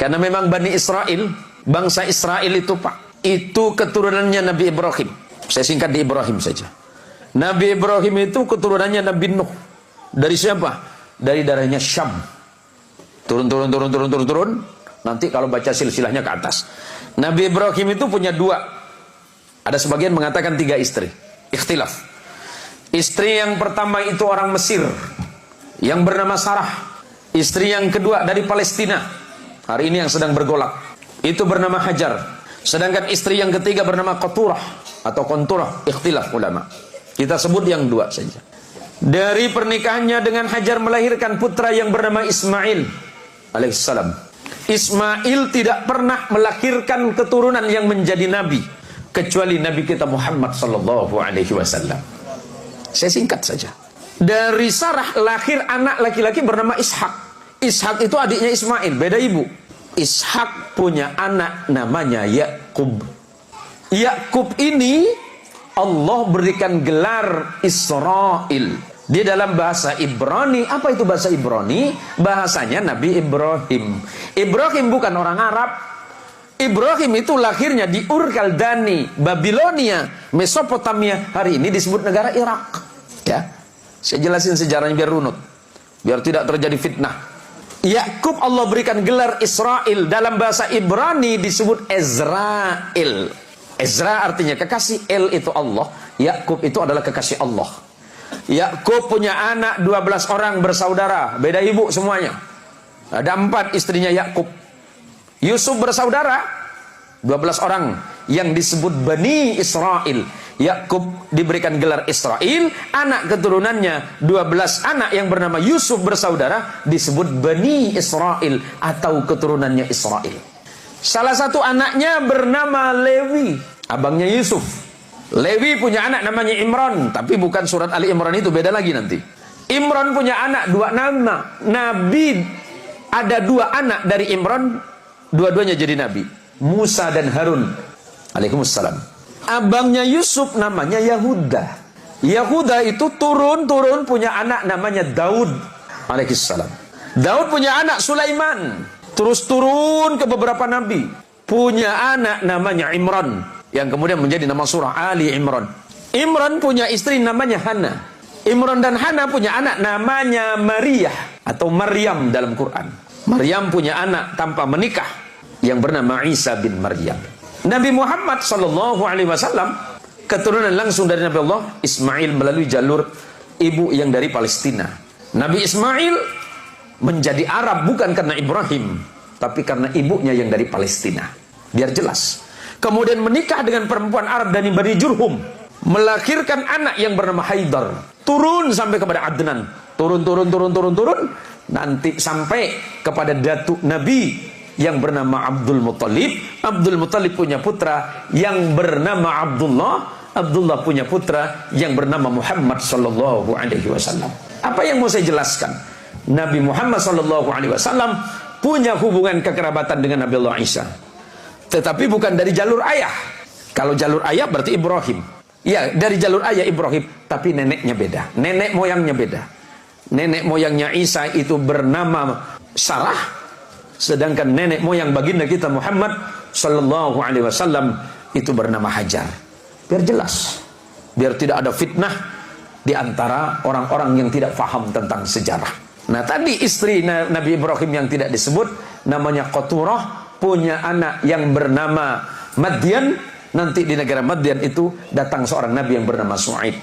Karena memang Bani Israel, bangsa Israel itu Pak, itu keturunannya Nabi Ibrahim. Saya singkat di Ibrahim saja. Nabi Ibrahim itu keturunannya Nabi Nuh. Dari siapa? Dari darahnya Syam. Turun. Nanti kalau baca silsilahnya ke atas. Nabi Ibrahim itu punya 2. Ada sebagian mengatakan 3 istri. Ikhtilaf. Istri yang pertama itu orang Mesir yang bernama Sarah. Istri yang kedua dari Palestina. Hari ini yang sedang bergolak. Itu bernama Hajar. Sedangkan istri yang ketiga bernama Qaturah atau Qunturah. Ikhtilaf ulama. Kita sebut yang 2 saja. Dari pernikahannya dengan Hajar melahirkan putra yang bernama Ismail alaihissalam. Ismail tidak pernah melahirkan keturunan yang menjadi nabi kecuali Nabi kita Muhammad sallallahu alaihi wasallam. Saya singkat saja. Dari Sarah lahir anak laki-laki bernama Ishak. Ishak itu adiknya Ismail, beda ibu. Ishak punya anak namanya Yakub. Yakub ini Allah berikan gelar Israel. Di dalam bahasa Ibrani, apa itu bahasa Ibrani? Bahasanya Nabi Ibrahim. Ibrahim bukan orang Arab. Ibrahim itu lahirnya di Ur Kaldani, Babilonia, Mesopotamia. Hari ini disebut negara Irak. Ya, saya jelasin sejarahnya biar runut, biar tidak terjadi fitnah. Yakub Allah berikan gelar Israel. Dalam bahasa Ibrani disebut Ezrail. Ezra artinya kekasih, El itu Allah, Yakub itu adalah kekasih Allah. Yakub punya anak 12 orang bersaudara, beda ibu semuanya. Ada 4 istrinya Yakub. Yusuf bersaudara 12 orang yang disebut Bani Israel. Yakub diberikan gelar Israel, anak keturunannya 12 anak yang bernama Yusuf bersaudara disebut Bani Israel atau keturunannya Israel. Salah satu anaknya bernama Lewi, abangnya Yusuf. Lewi punya anak namanya Imran, tapi bukan surat Ali Imran itu, beda lagi nanti. Imran punya anak 2 nama. Nabi ada 2 anak dari Imran, dua-duanya jadi nabi, Musa dan Harun alaihissalam. Abangnya Yusuf namanya Yahuda. Yahuda itu turun punya anak namanya Daud alaihissalam. Daud punya anak Sulaiman. Terus turun ke beberapa nabi. Punya anak namanya Imran, yang kemudian menjadi nama surah Ali Imran. Imran punya istri namanya Hana. Imran dan Hana punya anak namanya Maria atau Maryam dalam Quran. Maryam punya anak tanpa menikah yang bernama Isa bin Maryam. Nabi Muhammad sallallahu alaihi wasallam keturunan langsung dari Nabi Allah Ismail melalui jalur ibu yang dari Palestina. Nabi Ismail menjadi Arab bukan karena Ibrahim, tapi karena ibunya yang dari Palestina. Biar jelas. Kemudian menikah dengan perempuan Arab dari Bani Jurhum, melahirkan anak yang bernama Haidar. Turun sampai kepada Adnan. Turun. Nanti sampai kepada datuk Nabi yang bernama Abdul Muttalib. Abdul Muttalib punya putra yang bernama Abdullah. Abdullah punya putra yang bernama Muhammad sallallahu alaihi wasallam. Apa yang mau saya jelaskan? Nabi Muhammad sallallahu alaihi wasallam punya hubungan kekerabatan dengan Nabi Allah Isa. Tetapi bukan dari jalur ayah. Kalau jalur ayah berarti Ibrahim. Ya, dari jalur ayah Ibrahim, tapi neneknya beda. Nenek moyangnya beda. Nenek moyangnya Isa itu bernama Sarah, sedangkan nenek moyang baginda kita Muhammad sallallahu alaihi wasallam itu bernama Hajar. Biar jelas, biar tidak ada fitnah di antara orang-orang yang tidak paham tentang sejarah. Nah, tadi istri Nabi Ibrahim yang tidak disebut namanya Qaturah, punya anak yang bernama Madian. Nanti di negara Madian itu datang seorang nabi yang bernama Su'aib.